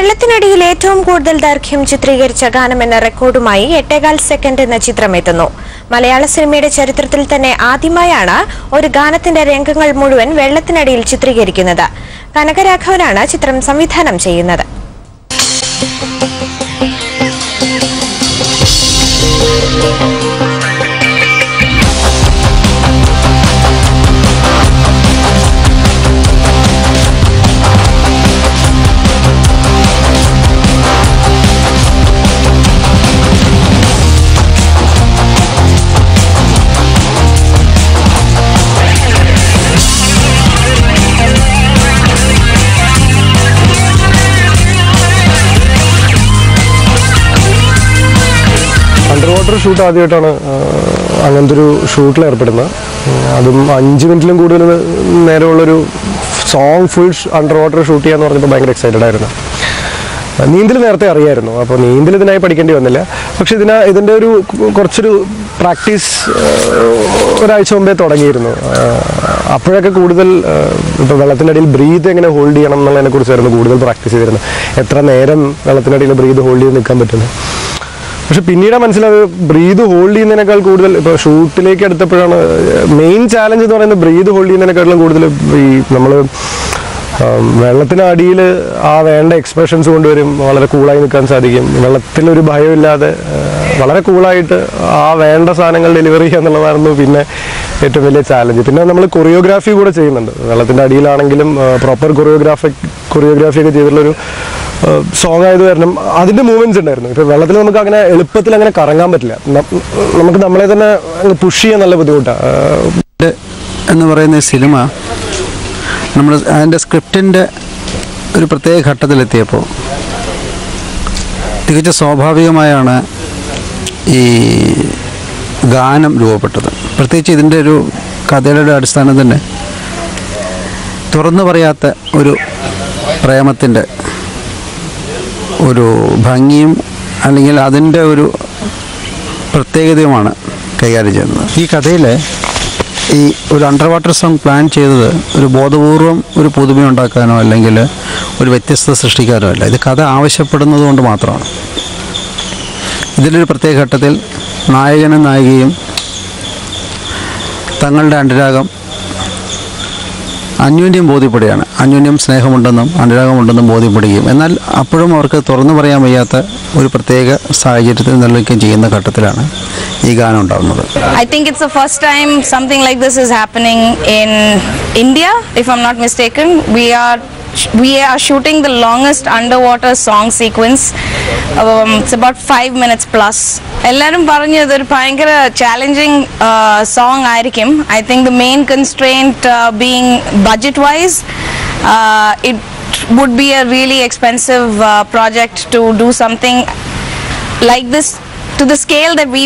വെള്ളത്തിനടിയിൽ ഏറ്റവും കൂടുതൽ ദൈർഘ്യം ചിത്രീകരിച്ച ഗാനമെന്ന റെക്കോർഡുമായി 8.25 സെക്കൻഡ് എന്ന ചിത്രം എത്തുന്നു. മലയാള സിനിമയുടെ ചരിത്രത്തിൽ തന്നെ ആദ്യമായാണ് ഒരു ഗാനത്തിന്റെ രംഗങ്ങൾ മുഴുവൻ വെള്ളത്തിനടിയിൽ ചിത്രീകരിക്കുന്നത്. കനകരാഘവനാണ് ചിത്രം സംവിധാനം ചെയ്യുന്നത്. അണ്ടർ വാട്ടർ ഷൂട്ട് ആദ്യമായിട്ടാണ് അങ്ങനത്തെ ഒരു ഷൂട്ടിൽ ഏർപ്പെടുന്നത്. അതും 5 മിനിറ്റിലും കൂടുതൽ നേരമുള്ളൊരു song full under water shoot ചെയ്യാന്ന് പറഞ്ഞപ്പോൾ ഭയങ്കര എക്സൈറ്റഡ് ആയിരുന്നു. നീന്തൽ നേരത്തെ അറിയായിരുന്നു, അപ്പോൾ നീന്തൽ ഇതിനായി പഠിക്കേണ്ടി വന്നില്ല. പക്ഷെ ഇതിൻ്റെ ഒരു കുറച്ചൊരു പ്രാക്ടീസ് ഒരാഴ്ച മുമ്പേ തുടങ്ങിയിരുന്നു. അപ്പോഴൊക്കെ കൂടുതൽ ഇപ്പോൾ വെള്ളത്തിനടിയിൽ ബ്രീത്ത് എങ്ങനെ ഹോൾഡ് ചെയ്യണം എന്നുള്ളതിനെ കുറിച്ചായിരുന്നു കൂടുതൽ പ്രാക്ടീസ് ചെയ്തിരുന്നത്. എത്ര നേരം വെള്ളത്തിനടിയിൽ ബ്രീത്ത് ഹോൾഡ് ചെയ്ത് നിൽക്കാൻ പറ്റുന്നത്. പക്ഷെ പിന്നീട് മനസ്സിലായത് ബ്രീത് ഹോൾഡ് ചെയ്യുന്നതിനേക്കാൾ കൂടുതൽ ഇപ്പോൾ ഷൂട്ടിലേക്ക് എടുത്തപ്പോഴാണ് മെയിൻ ചാലഞ്ച് എന്ന് പറയുന്നത് ബ്രീത് ഹോൾഡ് ചെയ്യുന്നതിനേക്കാളും കൂടുതൽ ഈ നമ്മൾ വെള്ളത്തിനടിയിൽ ആ വേണ്ട എക്സ്പ്രഷൻസ് കൊണ്ടുവരും. വളരെ കൂളായി നിൽക്കാൻ സാധിക്കും. വെള്ളത്തിലൊരു ഭയമില്ലാതെ വളരെ കൂളായിട്ട് ആ വേണ്ട സാധനങ്ങൾ ഡെലിവറി ചെയ്യുക എന്നുള്ളതായിരുന്നു പിന്നെ ഏറ്റവും വലിയ ചാലഞ്ച്. പിന്നെ നമ്മൾ കൊറിയോഗ്രാഫി കൂടെ ചെയ്യുന്നുണ്ട്. വെള്ളത്തിൻ്റെ അടിയിലാണെങ്കിലും പ്രോപ്പർ കൊറിയോഗ്രാഫിയൊക്കെ ചെയ്തിട്ടുള്ളൊരു സോങ് ആയത് കാരണം അതിൻ്റെ മൂവ്മെൻറ്റ്സ് ഉണ്ടായിരുന്നു. ഇപ്പോൾ വെള്ളത്തിൽ നമുക്ക് അങ്ങനെ എളുപ്പത്തിൽ അങ്ങനെ കറങ്ങാൻ പറ്റില്ല. നമുക്ക് നമ്മളെ തന്നെ പുഷ് ചെയ്യാൻ നല്ല ബുദ്ധിമുട്ടാണ്. എന്ന് പറയുന്ന സിനിമ നമ്മൾ അതിൻ്റെ സ്ക്രിപ്റ്റിൻ്റെ ഒരു പ്രത്യേക ഘട്ടത്തിലെത്തിയപ്പോൾ തികച്ച സ്വാഭാവികമായാണ് ഈ ഗാനം രൂപപ്പെട്ടത്. പ്രത്യേകിച്ച് ഇതിൻ്റെ ഒരു കഥയുടെ അടിസ്ഥാനം തന്നെ തുറന്നു പറയാത്ത ഒരു പ്രേമത്തിൻ്റെ ഒരു ഭംഗിയും അല്ലെങ്കിൽ അതിൻ്റെ ഒരു പ്രത്യേകതയുമാണ് കൈകാര്യം ചെയ്യുന്നത്. ഈ കഥയിൽ ഈ ഒരു അണ്ടർ വാട്ടർ സോങ് പ്ലാൻ ചെയ്തത് ഒരു ബോധപൂർവം ഒരു പുതുമയുണ്ടാക്കാനോ അല്ലെങ്കിൽ ഒരു വ്യത്യസ്തത സൃഷ്ടിക്കാനോ അല്ല. ഇത് കഥ ആവശ്യപ്പെടുന്നത് കൊണ്ട് മാത്രമാണ്. ഇതിലൊരു പ്രത്യേക ഘട്ടത്തിൽ നായകനും നായികയും തങ്ങളുടെ അനുരാഗം അന്യോന്യം ബോധ്യപ്പെടുകയാണ്. അന്യോന്യം സ്നേഹമുണ്ടെന്നും അനുരാഗമുണ്ടെന്നും ബോധ്യപ്പെടുകയും എന്നാൽ അപ്പോഴും അവർക്ക് തുറന്നു പറയാൻ വയ്യാത്ത ഒരു പ്രത്യേക സാഹചര്യത്തിൽ നിലനിൽക്കുകയും ചെയ്യുന്ന ഘട്ടത്തിലാണ് ഈ ഗാനം ഉണ്ടാകുന്നത്. I think it's the first time something like this is happening in India, if I'm not mistaken. We are shooting the longest underwater song sequence. It's about 5 minutes plus. എല്ലാവരും പറഞ്ഞു ഇതൊരു ഭയങ്കര ചാലഞ്ചിങ് സോങ് ആയിരിക്കും. I think the main constraint being budget wise, it would be a really expensive project to do something like this to the scale that we